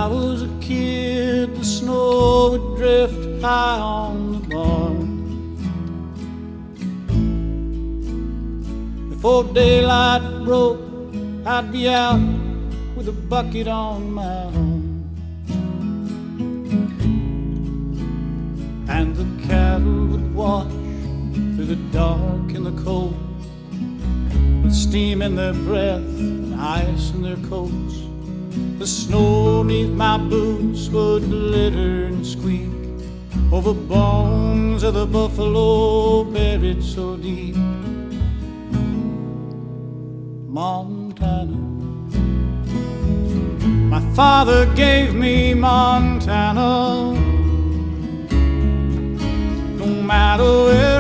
I was a kid, the snow would drift high on the barn. Before daylight broke, I'd be out with a bucket on my arm. And the cattle would wash through the dark and the cold, with steam in their breath and ice in their coats. The snow neath my boots would glitter and squeak over bones of the buffalo buried so deep. Montana, my father gave me Montana. No matter where